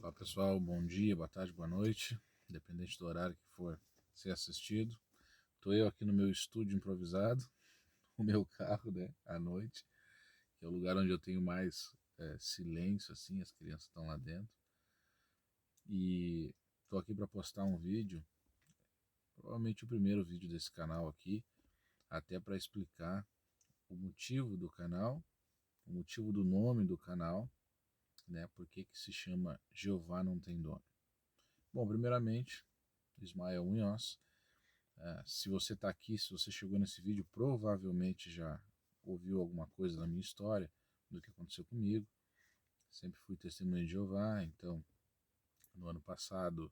Fala pessoal, bom dia, boa tarde, boa noite, independente do horário que for ser assistido. Estou eu aqui no meu estúdio improvisado, o meu carro, né, à noite, que é o lugar onde eu tenho mais silêncio, assim, as crianças estão lá dentro. E estou aqui para postar um vídeo, provavelmente o primeiro vídeo desse canal aqui, até para explicar o motivo do canal, o motivo do nome do canal, né, por que se chama Jeová Não Tem Dono. Bom, primeiramente, Ismael Munhoz. Se você está aqui, se você chegou nesse vídeo, provavelmente já ouviu alguma coisa da minha história, do que aconteceu comigo. Sempre fui testemunha de Jeová, então no ano passado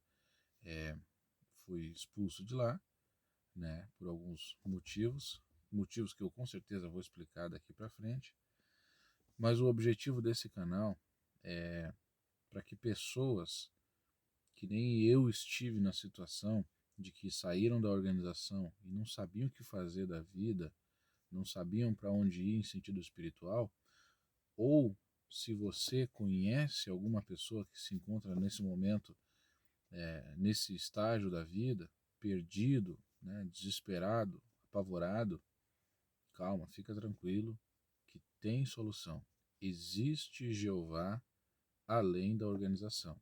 fui expulso de lá, né, por alguns motivos que eu com certeza vou explicar daqui para frente. Mas o objetivo desse canal é para que pessoas que nem eu estive na situação de que saíram da organização e não sabiam o que fazer da vida, não sabiam para onde ir em sentido espiritual, ou se você conhece alguma pessoa que se encontra nesse momento, nesse estágio da vida, perdido, né, desesperado, apavorado, calma, fica tranquilo, que tem solução. Existe Jeová além da organização.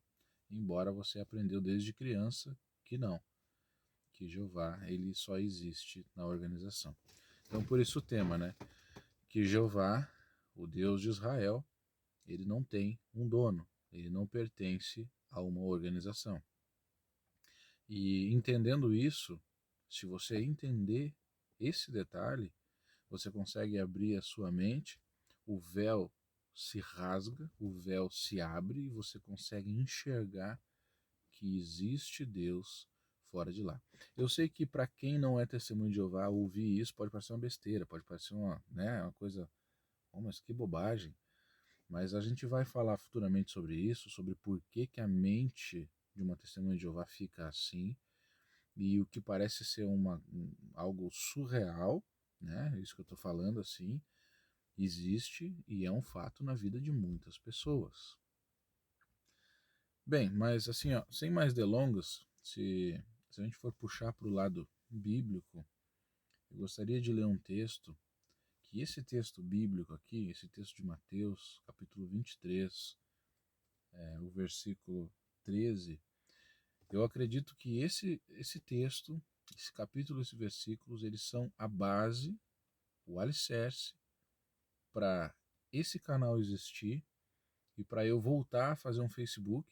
Embora você aprendeu desde criança que não, que Jeová ele só existe na organização. Então por isso o tema, né? Que Jeová, o Deus de Israel, ele não tem um dono, ele não pertence a uma organização. E entendendo isso, se você entender esse detalhe, você consegue abrir a sua mente, o véu se rasga, o véu se abre e você consegue enxergar que existe Deus fora de lá. Eu sei que para quem não é testemunho de Jeová, ouvir isso pode parecer uma besteira, pode parecer uma coisa, oh, mas que bobagem. Mas a gente vai falar futuramente sobre isso, sobre por que, que a mente de uma testemunha de Jeová fica assim, e o que parece ser algo surreal, né? Isso que eu estou falando assim, existe e é um fato na vida de muitas pessoas. Bem, mas assim, ó, sem mais delongas, se a gente for puxar para o lado bíblico, eu gostaria de ler um texto, que esse texto bíblico aqui, esse texto de Mateus, capítulo 23, o versículo 13, eu acredito que esse texto, esse capítulo, esses versículos, eles são a base, o alicerce para esse canal existir e para eu voltar a fazer um Facebook,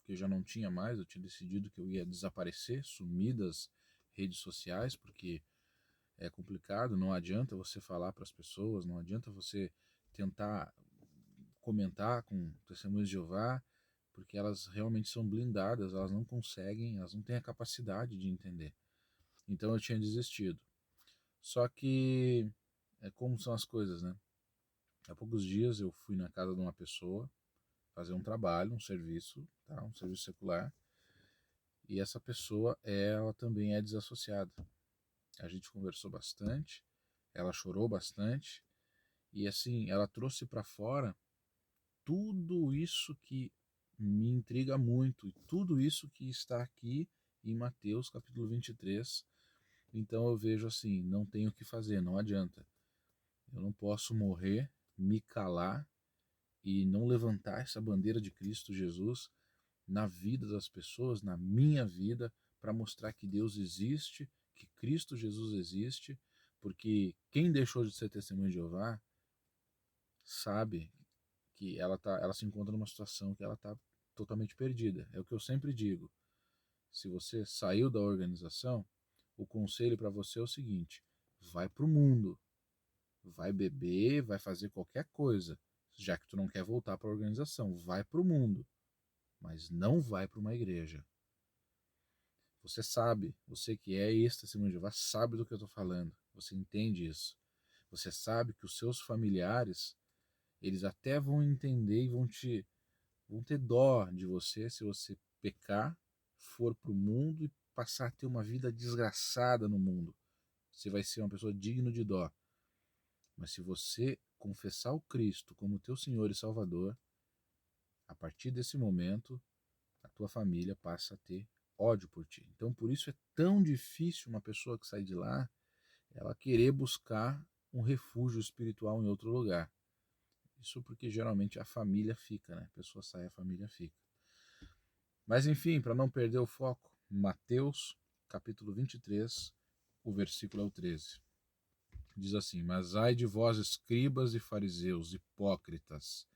que eu já não tinha mais, eu tinha decidido que eu ia desaparecer, sumir das redes sociais, porque é complicado, não adianta você falar para as pessoas, não adianta você tentar comentar com testemunhas de Jeová, porque elas realmente são blindadas, elas não conseguem, elas não têm a capacidade de entender. Então eu tinha desistido. Só que é como são as coisas, né? Há poucos dias eu fui na casa de uma pessoa fazer um trabalho, um serviço, tá? Um serviço secular, e essa pessoa, ela também é desassociada. A gente conversou bastante, ela chorou bastante, e assim, ela trouxe para fora tudo isso que me intriga muito, e tudo isso que está aqui em Mateus capítulo 23. Então eu vejo assim, não tenho o que fazer, não adianta. Eu não posso morrer, me calar e não levantar essa bandeira de Cristo Jesus na vida das pessoas, na minha vida, para mostrar que Deus existe, que Cristo Jesus existe, porque quem deixou de ser testemunho de Jeová sabe que ela se encontra numa situação que ela está totalmente perdida. É o que eu sempre digo. Se você saiu da organização, o conselho para você é o seguinte: vai para o mundo, vai beber, vai fazer qualquer coisa, já que tu não quer voltar para a organização, vai para o mundo, mas não vai para uma igreja. Você sabe, você que é ex-testemunho de Jeová, sabe do que eu estou falando, você entende isso. Você sabe que os seus familiares, eles até vão entender e vão ter dó de você se você pecar, for para o mundo e passar a ter uma vida desgraçada no mundo. Você vai ser uma pessoa digna de dó. Mas se você confessar o Cristo como teu Senhor e Salvador, a partir desse momento, tua família passa a ter ódio por ti. Então, por isso é tão difícil uma pessoa que sai de lá, ela querer buscar um refúgio espiritual em outro lugar. Isso porque geralmente a família fica, né? A pessoa sai, a família fica. Mas enfim, para não perder o foco, Mateus, capítulo 23, o versículo é o 13. Diz assim: mas ai de vós, escribas e fariseus, hipócritas.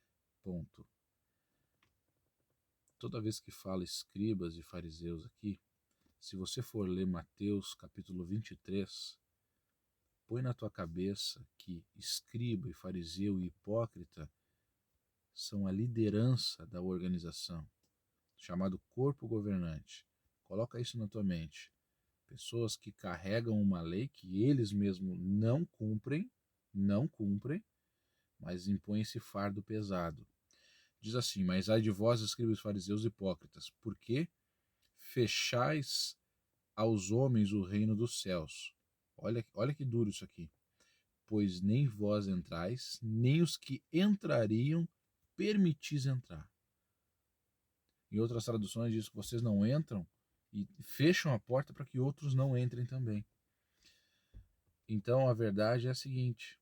Ponto. Toda vez que fala escribas e fariseus aqui, se você for ler Mateus capítulo 23, põe na tua cabeça que escriba e fariseu e hipócrita são a liderança da organização, chamado corpo governante. Coloca isso na tua mente. Pessoas que carregam uma lei que eles mesmos não cumprem, mas impõem esse fardo pesado. Diz assim: mas ai de vós, escribas e fariseus hipócritas, porque fechais aos homens o reino dos céus. Olha que duro isso aqui. Pois nem vós entrais, nem os que entrariam permitis entrar. Em outras traduções diz que vocês não entram e fecham a porta para que outros não entrem também. Então a verdade é a seguinte: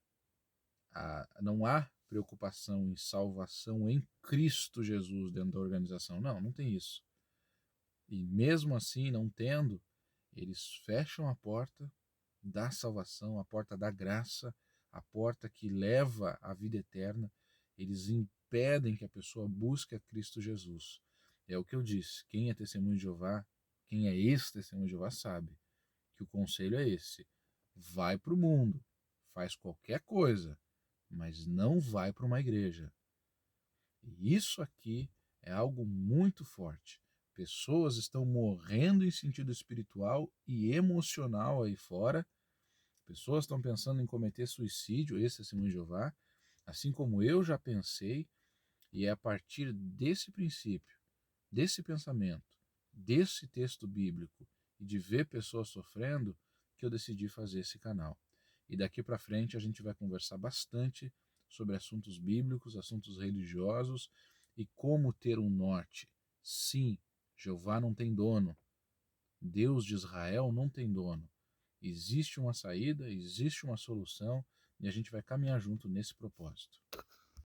não há preocupação em salvação em Cristo Jesus dentro da organização. Não tem isso. E mesmo assim, não tendo, eles fecham a porta da salvação, a porta da graça, a porta que leva à vida eterna. Eles impedem que a pessoa busque a Cristo Jesus. É o que eu disse: quem é testemunho de Jeová, quem é ex-testemunho de Jeová sabe que o conselho é esse: vai para o mundo, faz qualquer coisa, mas não vai para uma igreja. E isso aqui é algo muito forte. Pessoas estão morrendo em sentido espiritual e emocional aí fora. Pessoas estão pensando em cometer suicídio, esse testemunho de Jeová, assim como eu já pensei, e é a partir desse princípio, desse pensamento, desse texto bíblico e de ver pessoas sofrendo que eu decidi fazer esse canal. E daqui para frente a gente vai conversar bastante sobre assuntos bíblicos, assuntos religiosos e como ter um norte. Sim, Jeová não tem dono. Deus de Israel não tem dono. Existe uma saída, existe uma solução e a gente vai caminhar junto nesse propósito.